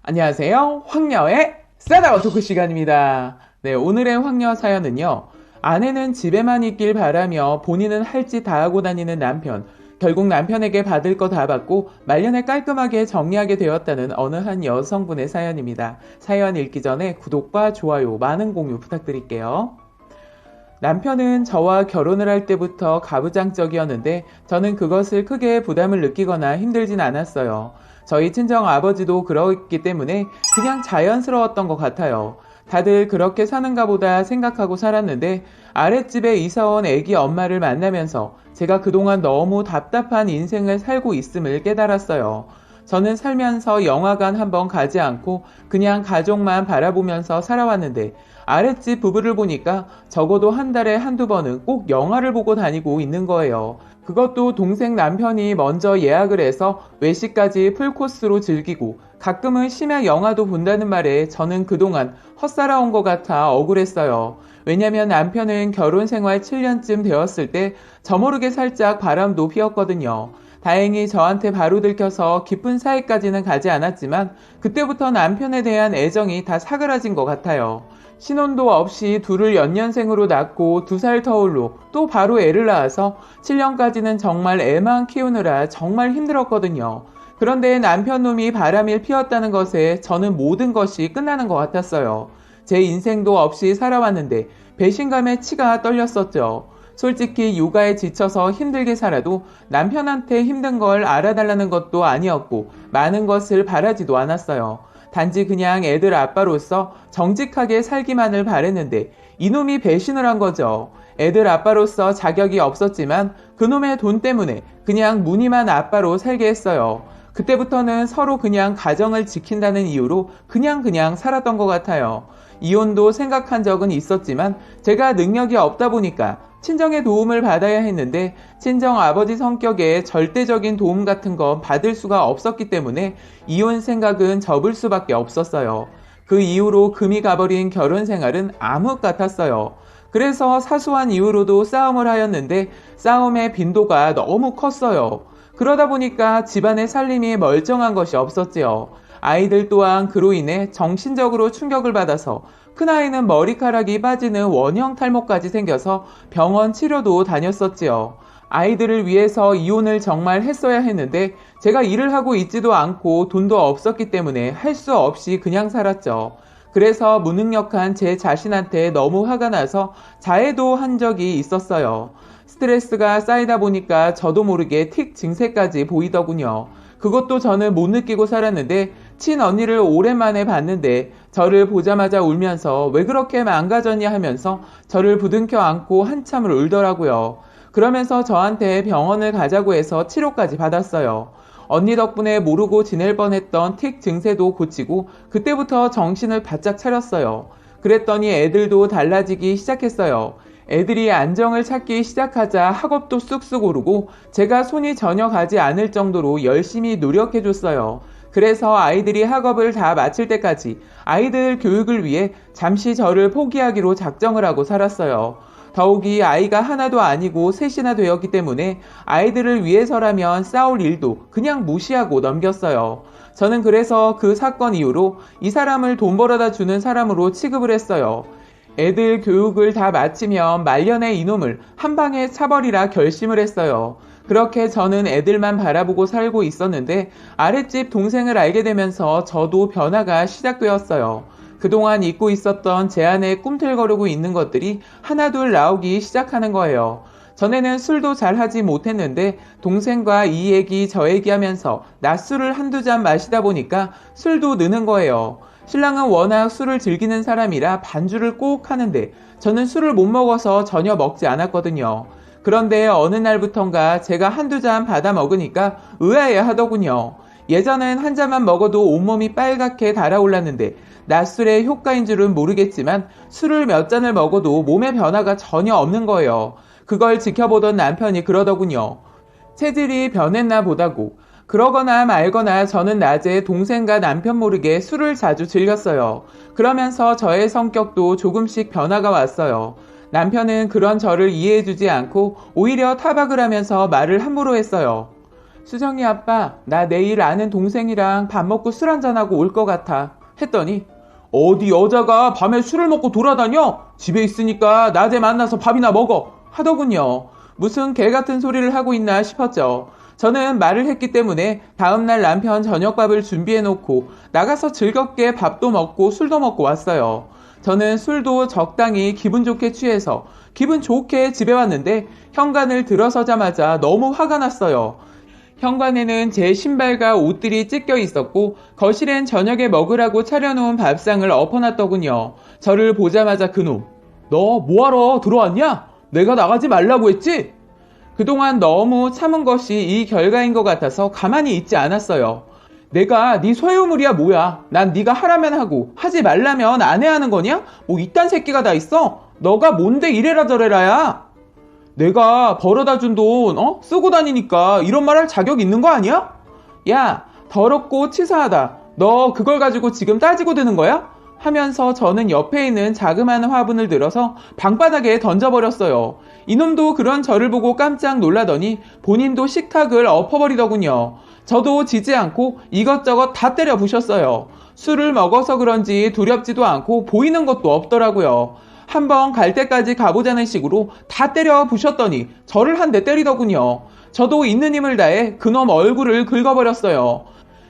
안녕하세요. 황녀의 싸다워 토크 시간입니다. 네, 오늘의 황녀 사연은요. 아내는 집에만 있길 바라며 본인은 할 짓 다 하고 다니는 남편. 결국 남편에게 받을 거 다 받고 말년에 깔끔하게 정리하게 되었다는 어느 한 여성분의 사연입니다. 사연 읽기 전에 구독과 좋아요, 많은 공유 부탁드릴게요. 남편은 저와 결혼을 할 때부터 가부장적이었는데 저는 그것을 크게 부담을 느끼거나 힘들진 않았어요. 저희 친정 아버지도 그렇기 때문에 그냥 자연스러웠던 것 같아요. 다들 그렇게 사는가 보다 생각하고 살았는데 아랫집에 이사온 애기 엄마를 만나면서 제가 그동안 너무 답답한 인생을 살고 있음을 깨달았어요. 저는 살면서 영화관 한번 가지 않고 그냥 가족만 바라보면서 살아왔는데 아랫집 부부를 보니까 적어도 한 달에 한두 번은 꼭 영화를 보고 다니고 있는 거예요. 그것도 동생 남편이 먼저 예약을 해서 외식까지 풀코스로 즐기고 가끔은 심야 영화도 본다는 말에 저는 그동안 헛살아온 것 같아 억울했어요. 왜냐면 남편은 결혼 생활 7년쯤 되었을 때 저모르게 살짝 바람도 피웠거든요. 다행히 저한테 바로 들켜서 깊은 사이까지는 가지 않았지만 그때부터 남편에 대한 애정이 다 사그라진 것 같아요. 신혼도 없이 둘을 연년생으로 낳고 2살 터울로 또 바로 애를 낳아서 7년까지는 정말 애만 키우느라 정말 힘들었거든요. 그런데 남편 놈이 바람을 피웠다는 것에 저는 모든 것이 끝나는 것 같았어요. 제 인생도 없이 살아왔는데 배신감에 치가 떨렸었죠. 솔직히 육아에 지쳐서 힘들게 살아도 남편한테 힘든 걸 알아달라는 것도 아니었고 많은 것을 바라지도 않았어요. 단지 그냥 애들 아빠로서 정직하게 살기만을 바랬는데 이놈이 배신을 한 거죠. 애들 아빠로서 자격이 없었지만 그놈의 돈 때문에 그냥 무늬만 아빠로 살게 했어요. 그때부터는 서로 그냥 가정을 지킨다는 이유로 그냥 살았던 것 같아요. 이혼도 생각한 적은 있었지만 제가 능력이 없다 보니까 친정의 도움을 받아야 했는데 친정 아버지 성격에 절대적인 도움 같은 건 받을 수가 없었기 때문에 이혼 생각은 접을 수밖에 없었어요. 그 이후로 금이 가버린 결혼 생활은 암흑 같았어요. 그래서 사소한 이유로도 싸움을 하였는데 싸움의 빈도가 너무 컸어요. 그러다 보니까 집안의 살림이 멀쩡한 것이 없었지요. 아이들 또한 그로 인해 정신적으로 충격을 받아서 큰아이는 머리카락이 빠지는 원형 탈모까지 생겨서 병원 치료도 다녔었지요. 아이들을 위해서 이혼을 정말 했어야 했는데 제가 일을 하고 있지도 않고 돈도 없었기 때문에 할 수 없이 그냥 살았죠. 그래서 무능력한 제 자신한테 너무 화가 나서 자해도 한 적이 있었어요. 스트레스가 쌓이다 보니까 저도 모르게 틱 증세까지 보이더군요. 그것도 저는 못 느끼고 살았는데 친언니를 오랜만에 봤는데 저를 보자마자 울면서 왜 그렇게 망가졌냐 하면서 저를 부둥켜 안고 한참을 울더라고요. 그러면서 저한테 병원을 가자고 해서 치료까지 받았어요. 언니 덕분에 모르고 지낼 뻔했던 틱 증세도 고치고 그때부터 정신을 바짝 차렸어요. 그랬더니 애들도 달라지기 시작했어요. 애들이 안정을 찾기 시작하자 학업도 쑥쑥 오르고 제가 손이 전혀 가지 않을 정도로 열심히 노력해줬어요. 그래서 아이들이 학업을 다 마칠 때까지 아이들 교육을 위해 잠시 저를 포기하기로 작정을 하고 살았어요. 더욱이 아이가 하나도 아니고 셋이나 되었기 때문에 아이들을 위해서라면 싸울 일도 그냥 무시하고 넘겼어요. 저는 그래서 그 사건 이후로 이 사람을 돈 벌어다 주는 사람으로 취급을 했어요. 애들 교육을 다 마치면 말년에 이놈을 한 방에 차버리라 결심을 했어요. 그렇게 저는 애들만 바라보고 살고 있었는데 아랫집 동생을 알게 되면서 저도 변화가 시작되었어요. 그동안 잊고 있었던 제 안에 꿈틀거리고 있는 것들이 하나둘 나오기 시작하는 거예요. 전에는 술도 잘 하지 못했는데 동생과 이 얘기 저 얘기하면서 낮술을 한두 잔 마시다 보니까 술도 느는 거예요. 신랑은 워낙 술을 즐기는 사람이라 반주를 꼭 하는데 저는 술을 못 먹어서 전혀 먹지 않았거든요. 그런데 어느 날부턴가 제가 한두 잔 받아 먹으니까 의아해 하더군요. 예전엔 한 잔만 먹어도 온몸이 빨갛게 달아올랐는데 낮술의 효과인 줄은 모르겠지만 술을 몇 잔을 먹어도 몸의 변화가 전혀 없는 거예요. 그걸 지켜보던 남편이 그러더군요. 체질이 변했나 보다고. 그러거나 말거나 저는 낮에 동생과 남편 모르게 술을 자주 즐겼어요. 그러면서 저의 성격도 조금씩 변화가 왔어요. 남편은 그런 저를 이해해주지 않고 오히려 타박을 하면서 말을 함부로 했어요. 수정이 아빠, 나 내일 아는 동생이랑 밥 먹고 술 한잔하고 올 것 같아. 했더니, 어디 여자가 밤에 술을 먹고 돌아다녀? 집에 있으니까 낮에 만나서 밥이나 먹어. 하더군요. 무슨 개 같은 소리를 하고 있나 싶었죠. 저는 말을 했기 때문에 다음날 남편 저녁밥을 준비해놓고 나가서 즐겁게 밥도 먹고 술도 먹고 왔어요. 저는 술도 적당히 기분 좋게 취해서 기분 좋게 집에 왔는데 현관을 들어서자마자 너무 화가 났어요. 현관에는 제 신발과 옷들이 찢겨 있었고 거실엔 저녁에 먹으라고 차려놓은 밥상을 엎어놨더군요. 저를 보자마자 그놈, 너 뭐하러 들어왔냐? 내가 나가지 말라고 했지? 그동안 너무 참은 것이 이 결과인 것 같아서 가만히 있지 않았어요. 내가 네 소유물이야 뭐야? 난 네가 하라면 하고 하지 말라면 안 해야 하는 거냐? 뭐 이딴 새끼가 다 있어? 너가 뭔데 이래라 저래라야? 내가 벌어다 준 돈 쓰고 다니니까 이런 말 할 자격 있는 거 아니야? 야, 더럽고 치사하다. 너 그걸 가지고 지금 따지고 드는 거야? 하면서 저는 옆에 있는 자그마한 화분을 들어서 방바닥에 던져버렸어요. 이놈도 그런 저를 보고 깜짝 놀라더니 본인도 식탁을 엎어버리더군요. 저도 지지 않고 이것저것 다 때려 부셨어요. 술을 먹어서 그런지 두렵지도 않고 보이는 것도 없더라고요. 한번 갈 때까지 가보자는 식으로 다 때려 부셨더니 저를 한 대 때리더군요. 저도 있는 힘을 다해 그놈 얼굴을 긁어버렸어요.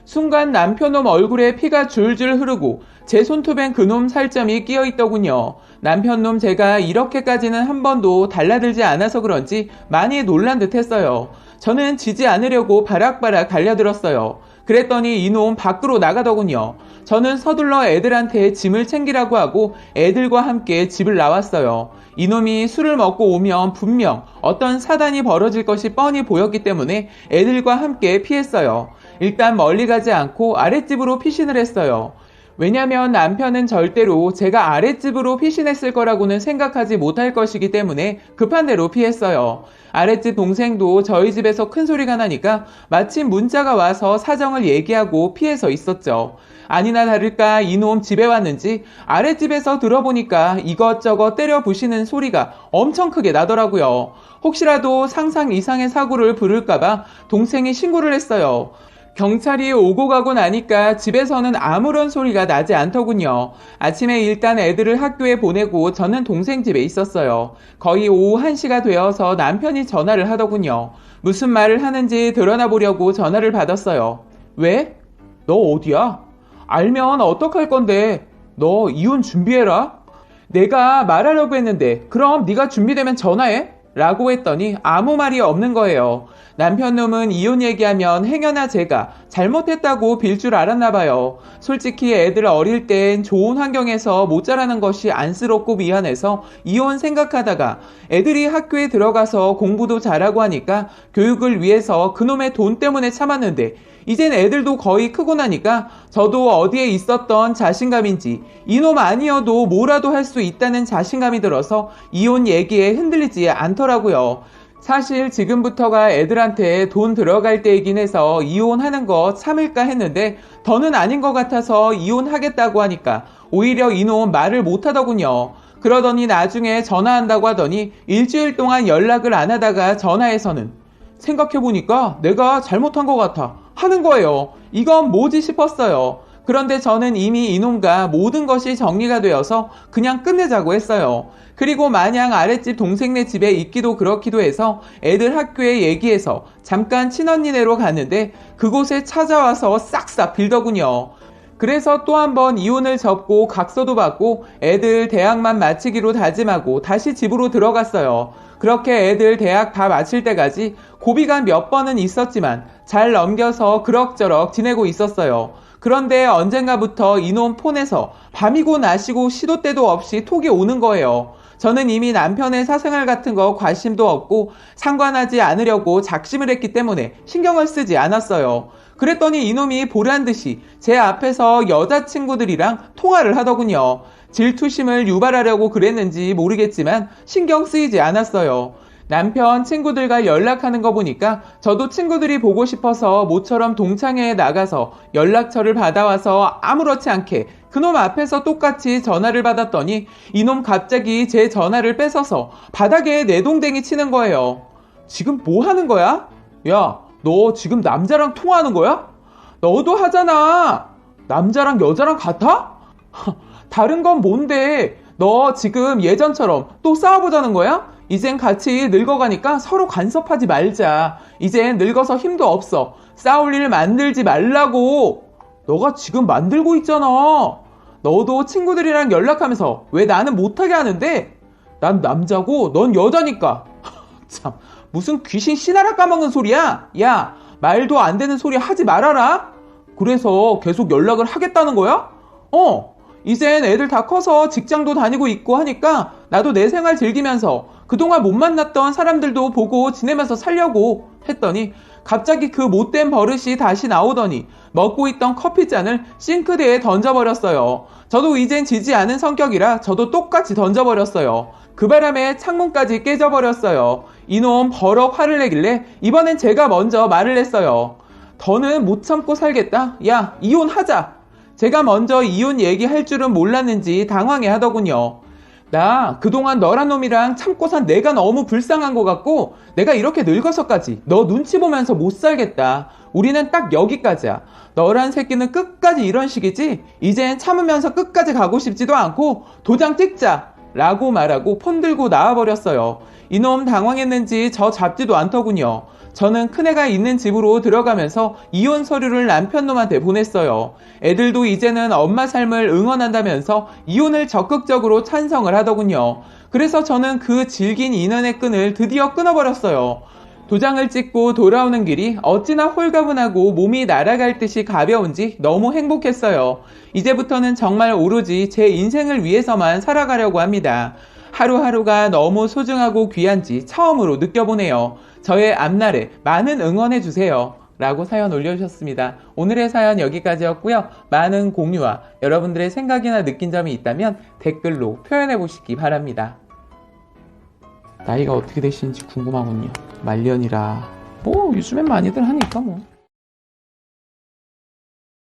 순간 남편놈 얼굴에 피가 줄줄 흐르고 제 손톱엔 그놈 살점이 끼어있더군요. 남편놈 제가 이렇게까지는 한 번도 달라들지 않아서 그런지 많이 놀란 듯 했어요. 저는 지지 않으려고 바락바락 달려들었어요. 그랬더니 이놈 밖으로 나가더군요. 저는 서둘러 애들한테 짐을 챙기라고 하고 애들과 함께 집을 나왔어요. 이놈이 술을 먹고 오면 분명 어떤 사단이 벌어질 것이 뻔히 보였기 때문에 애들과 함께 피했어요. 일단 멀리 가지 않고 아랫집으로 피신을 했어요. 왜냐면 남편은 절대로 제가 아랫집으로 피신했을 거라고는 생각하지 못할 것이기 때문에 급한 대로 피했어요. 아랫집 동생도 저희 집에서 큰 소리가 나니까 마침 문자가 와서 사정을 얘기하고 피해서 있었죠. 아니나 다를까 이놈 집에 왔는지 아랫집에서 들어보니까 이것저것 때려 부시는 소리가 엄청 크게 나더라고요. 혹시라도 상상 이상의 사고를 부를까봐 동생이 신고를 했어요. 경찰이 오고 가고 나니까 집에서는 아무런 소리가 나지 않더군요. 아침에 일단 애들을 학교에 보내고 저는 동생 집에 있었어요. 거의 오후 1시가 되어서 남편이 전화를 하더군요. 무슨 말을 하는지 드러나 보려고 전화를 받았어요. 왜? 너 어디야? 알면 어떡할 건데? 너 이혼 준비해라? 내가 말하려고 했는데 그럼 네가 준비되면 전화해? 라고 했더니 아무 말이 없는 거예요. 남편놈은 이혼 얘기하면 행여나 제가 잘못했다고 빌 줄 알았나 봐요. 솔직히 애들 어릴 땐 좋은 환경에서 못 자라는 것이 안쓰럽고 미안해서 이혼 생각하다가 애들이 학교에 들어가서 공부도 잘하고 하니까 교육을 위해서 그놈의 돈 때문에 참았는데 이젠 애들도 거의 크고 나니까 저도 어디에 있었던 자신감인지 이놈 아니어도 뭐라도 할 수 있다는 자신감이 들어서 이혼 얘기에 흔들리지 않더라고요. 사실 지금부터가 애들한테 돈 들어갈 때이긴 해서 이혼하는 거 참을까 했는데 더는 아닌 것 같아서 이혼하겠다고 하니까 오히려 이놈 말을 못하더군요. 그러더니 나중에 전화한다고 하더니 일주일 동안 연락을 안 하다가 전화해서는 생각해보니까 내가 잘못한 것 같아 하는 거예요. 이건 뭐지 싶었어요. 그런데 저는 이미 이놈과 모든 것이 정리가 되어서 그냥 끝내자고 했어요. 그리고 마냥 아랫집 동생네 집에 있기도 그렇기도 해서 애들 학교에 얘기해서 잠깐 친언니네로 갔는데 그곳에 찾아와서 싹싹 빌더군요. 그래서 또 한 번 이혼을 접고 각서도 받고 애들 대학만 마치기로 다짐하고 다시 집으로 들어갔어요. 그렇게 애들 대학 다 마칠 때까지 고비가 몇 번은 있었지만 잘 넘겨서 그럭저럭 지내고 있었어요. 그런데 언젠가부터 이놈 폰에서 밤이고 낮이고 시도 때도 없이 톡이 오는 거예요. 저는 이미 남편의 사생활 같은 거 관심도 없고 상관하지 않으려고 작심을 했기 때문에 신경을 쓰지 않았어요. 그랬더니 이놈이 보란듯이 제 앞에서 여자친구들이랑 통화를 하더군요. 질투심을 유발하려고 그랬는지 모르겠지만 신경 쓰이지 않았어요. 남편 친구들과 연락하는 거 보니까 저도 친구들이 보고 싶어서 모처럼 동창회에 나가서 연락처를 받아와서 아무렇지 않게 그놈 앞에서 똑같이 전화를 받았더니 이놈 갑자기 제 전화를 뺏어서 바닥에 내동댕이 치는 거예요. 지금 뭐 하는 거야? 야, 너 지금 남자랑 통화하는 거야? 너도 하잖아. 남자랑 여자랑 같아? 다른 건 뭔데? 너 지금 예전처럼 또 싸워보자는 거야? 이젠 같이 늙어가니까 서로 간섭하지 말자. 이젠 늙어서 힘도 없어. 싸울 일 만들지 말라고. 너가 지금 만들고 있잖아. 너도 친구들이랑 연락하면서 왜 나는 못하게 하는데? 난 남자고 넌 여자니까. 참, 무슨 귀신 씨나라 까먹는 소리야? 야, 말도 안 되는 소리 하지 말아라. 그래서 계속 연락을 하겠다는 거야? 이젠 애들 다 커서 직장도 다니고 있고 하니까 나도 내 생활 즐기면서 그동안 못 만났던 사람들도 보고 지내면서 살려고 했더니 갑자기 그 못된 버릇이 다시 나오더니 먹고 있던 커피잔을 싱크대에 던져버렸어요. 저도 이젠 지지 않은 성격이라 저도 똑같이 던져버렸어요. 그 바람에 창문까지 깨져버렸어요. 이놈 버럭 화를 내길래 이번엔 제가 먼저 말을 했어요. 더는 못 참고 살겠다. 야, 이혼하자. 제가 먼저 이혼 얘기할 줄은 몰랐는지 당황해 하더군요. 나 그동안 너란 놈이랑 참고 산 내가 너무 불쌍한 것 같고 내가 이렇게 늙어서까지 너 눈치 보면서 못 살겠다. 우리는 딱 여기까지야. 너란 새끼는 끝까지 이런 식이지? 이젠 참으면서 끝까지 가고 싶지도 않고 도장 찍자. 라고 말하고 폰 들고 나와버렸어요. 이놈 당황했는지 저 잡지도 않더군요. 저는 큰애가 있는 집으로 들어가면서 이혼 서류를 남편놈한테 보냈어요. 애들도 이제는 엄마 삶을 응원한다면서 이혼을 적극적으로 찬성을 하더군요. 그래서 저는 그 질긴 인연의 끈을 드디어 끊어버렸어요. 도장을 찍고 돌아오는 길이 어찌나 홀가분하고 몸이 날아갈 듯이 가벼운지 너무 행복했어요. 이제부터는 정말 오로지 제 인생을 위해서만 살아가려고 합니다. 하루하루가 너무 소중하고 귀한지 처음으로 느껴보네요. 저의 앞날에 많은 응원해주세요. 라고 사연 올려주셨습니다. 오늘의 사연 여기까지였고요. 많은 공유와 여러분들의 생각이나 느낀 점이 있다면 댓글로 표현해보시기 바랍니다. 나이가 어떻게 되시는지 궁금하군요. 말년이라 뭐 요즘엔 많이들 하니까 뭐.